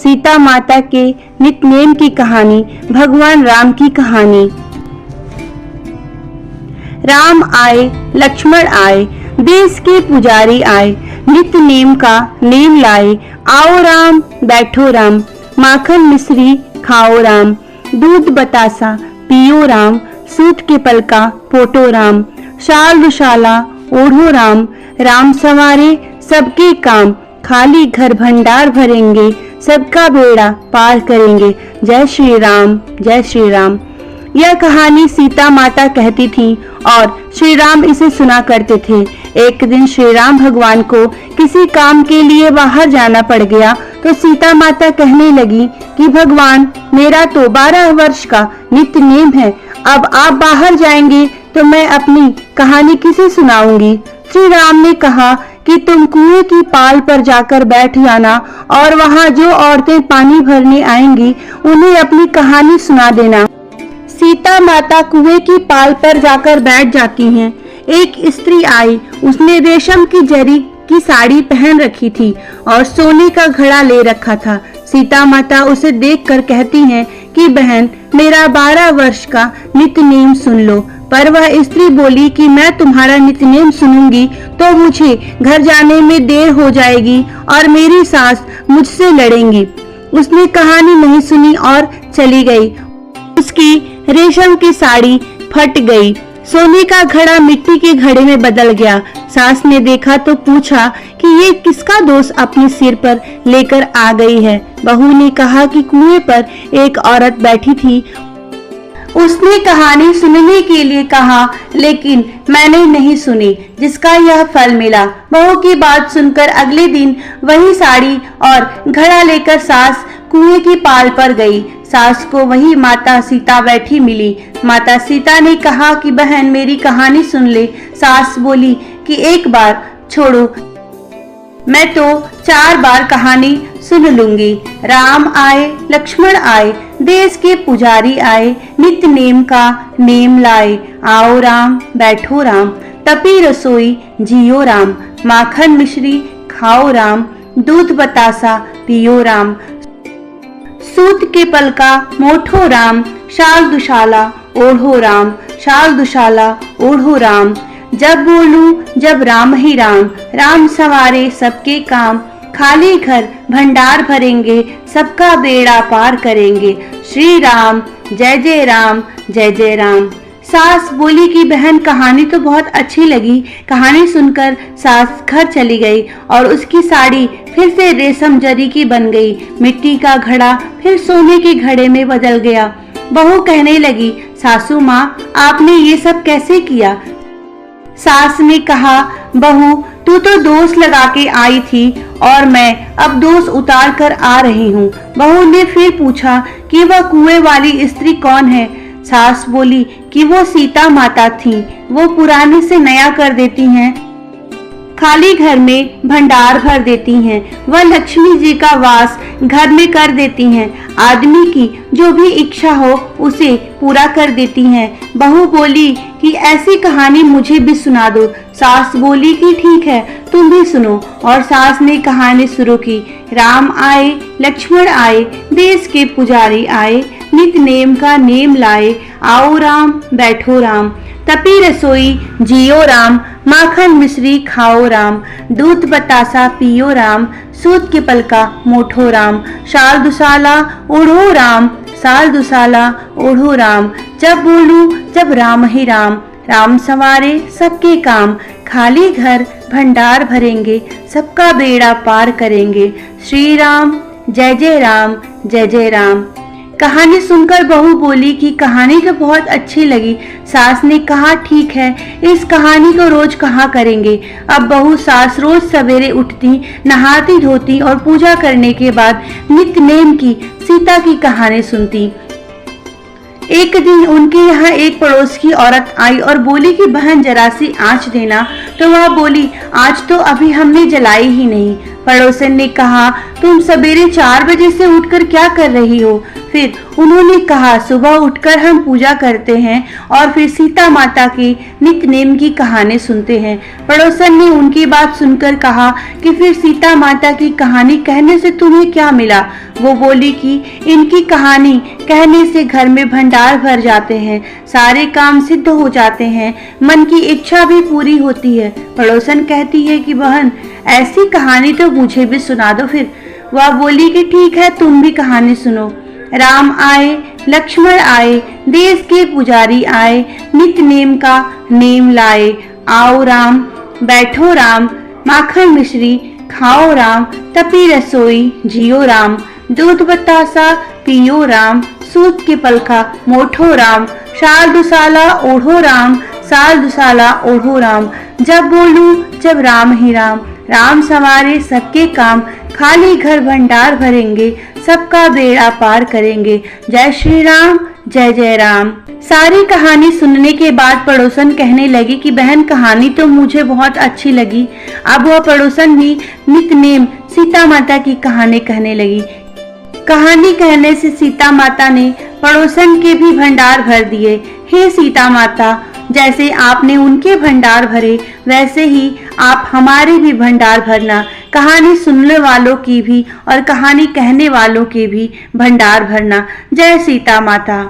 सीता माता के नित्यनेम की कहानी, भगवान राम की कहानी। राम आए, लक्ष्मण आए, देश के पुजारी आए, नित्य नेम का नेम लाए। आओ राम, बैठो राम, माखन मिश्री खाओ राम, दूध बतासा पियो राम, सूत के पलका पोटो राम, शाल दुशाला ओढ़ो राम, राम सवारे सबके काम, खाली घर भंडार भरेंगे, सबका बेड़ा पार करेंगे। जय श्री राम, जय श्री राम। यह कहानी सीता माता कहती थी और श्री राम इसे सुना करते थे। एक दिन श्री राम भगवान को किसी काम के लिए बाहर जाना पड़ गया तो सीता माता कहने लगी कि भगवान, मेरा तो 12 वर्ष का नित्य नेम है, अब आप बाहर जाएंगे तो मैं अपनी कहानी किसे सुनाऊंगी। श्री राम ने कहा कि तुम कुएं की पाल पर जाकर बैठ जाना और वहां जो औरतें पानी भरने आएंगी उन्हें अपनी कहानी सुना देना। सीता माता कुएं की पाल पर जाकर बैठ जाती हैं। एक स्त्री आई, उसने रेशम की जरी की साड़ी पहन रखी थी और सोने का घड़ा ले रखा था। सीता माता उसे देखकर कहती हैं कि बहन, मेरा 12 वर्ष का नित्य नेम सुन लो। पर वह स्त्री बोली कि मैं तुम्हारा नित्य नेम सुनूंगी तो मुझे घर जाने में देर हो जाएगी और मेरी सास मुझसे लड़ेंगी। उसने कहानी नहीं सुनी और चली गई। उसकी रेशम की साड़ी फट गई, सोने का घड़ा मिट्टी के घड़े में बदल गया। सास ने देखा तो पूछा कि ये किसका दोष अपने सिर पर लेकर आ गई है। बहू ने कहा कि कुएं पर एक औरत बैठी थी, उसने कहानी सुनने के लिए कहा लेकिन मैंने नहीं सुनी, जिसका यह फल मिला। बहू की बात सुनकर अगले दिन वही साड़ी और घड़ा लेकर सास कुएं की पाल पर गई। सास को वही माता सीता बैठी मिली। माता सीता ने कहा कि बहन, मेरी कहानी सुन ले। सास बोली कि एक बार छोड़ो, मैं तो 4 बार कहानी सुन लूंगी। राम आए, लक्ष्मण आए, देश के पुजारी आए, नित्य नेम का नेम लाए। आओ राम, बैठो राम, तपी रसोई जियो राम, माखन मिश्री खाओ राम, दूध बतासा पियो राम, सूत के पलका मोठो राम, शाल दुशाला ओढ़ो राम, शाल दुशाला ओढ़ो राम। जब बोलूं जब राम ही राम, राम सवारे सबके काम, खाली घर भंडार भरेंगे, सबका बेड़ा पार करेंगे। श्री राम, जय जय राम, जय जय राम। सास बोली कि बहन, कहानी तो बहुत अच्छी लगी। कहानी सुनकर सास घर चली गई और उसकी साड़ी फिर से रेशम जरी की बन गई। मिट्टी का घड़ा फिर सोने के घड़े में बदल गया। बहू कहने लगी, सासू माँ, आपने ये सब कैसे किया? सास ने कहा, बहू, तू तो दोष लगा के आई थी और मैं अब दोष उतार कर आ रही हूँ। बहू ने फिर पूछा कि वह कुएं वाली स्त्री कौन है? सास बोली कि वो सीता माता थी, वो पुराने से नया कर देती हैं, खाली घर में भंडार भर देती हैं, वह लक्ष्मी जी का वास घर में कर देती हैं, आदमी की जो भी इच्छा हो उसे पूरा कर देती हैं। बहू बोली कि ऐसी कहानी मुझे भी सुना दो। सास बोली कि ठीक है, तुम भी सुनो। और सास ने कहानी शुरू की। राम आए, लक्ष्मण आए, देश के पुजारी आए, नित्य नेम का नेम लाए। आओ राम, बैठो राम, तपी रसोई जियो राम, माखन मिश्री खाओ राम, दूध बतासा पियो राम, सूत के पलका मोठो राम, शाल दुशाला ओढ़ो राम, साल दुशाला ओढ़ो राम। जब बोलूं जब राम ही राम, राम सवारे सबके काम, खाली घर भंडार भरेंगे, सबका बेड़ा पार करेंगे। श्री राम, जय जय राम, जय जय राम। कहानी सुनकर बहू बोली कि कहानी तो बहुत अच्छी लगी। सास ने कहा, ठीक है, इस कहानी को रोज कहा करेंगे। अब बहू सास रोज सवेरे उठती, नहाती धोती और पूजा करने के बाद नित्य नेम की सीता की कहानी सुनती। एक दिन उनके यहाँ एक पड़ोस की औरत आई और बोली कि बहन, जरा सी आँच देना। तो वह बोली, आँच तो अभी हमने जलाई ही नहीं। पड़ोसन ने कहा, तुम सवेरे 4 बजे से उठकर क्या कर रही हो? फिर उन्होंने कहा, सुबह उठकर हम पूजा करते हैं और फिर सीता माता की नित्य नेम की कहानी सुनते हैं। पड़ोसन ने उनकी बात सुनकर कहा कि फिर सीता माता की कहानी कहने से तुम्हें क्या मिला? वो बोली कि इनकी कहानी कहने से घर में भंडार भर जाते हैं, सारे काम सिद्ध हो जाते हैं, मन की इच्छा भी पूरी होती है। पड़ोसन कहती है कि बहन, ऐसी कहानी तो मुझे भी सुना दो। फिर वह बोली कि ठीक है, तुम भी कहानी सुनो। राम आए, लक्ष्मण आए, देश के पुजारी आए, नित्य नेम का नेम लाए। आओ राम, बैठो राम, माखन मिश्री खाओ राम, तपी रसोई जियो राम, दूध बतासा पियो राम, सूत के पलखा मोठो राम, शाल दुसाला ओढ़ो राम, साल दुसाला ओढ़ो राम, जब बोलूं जब राम ही राम, राम संवारे सबके काम, खाली घर भंडार भरेंगे, सबका बेड़ा पार करेंगे, जय श्री राम जय जय राम। सारी कहानी सुनने के बाद पड़ोसन कहने लगी कि बहन, कहानी तो मुझे बहुत अच्छी लगी। अब वह पड़ोसन भी नित्य नेम सीता माता की कहानी कहने लगी। कहानी कहने से सीता माता ने पड़ोसन के भी भंडार भर दिए। हे सीता माता, जैसे आपने उनके भंडार भरे, वैसे ही आप हमारे भी भंडार भरना। कहानी सुनने वालों की भी और कहानी कहने वालों के भी भंडार भरना। जय सीता माता।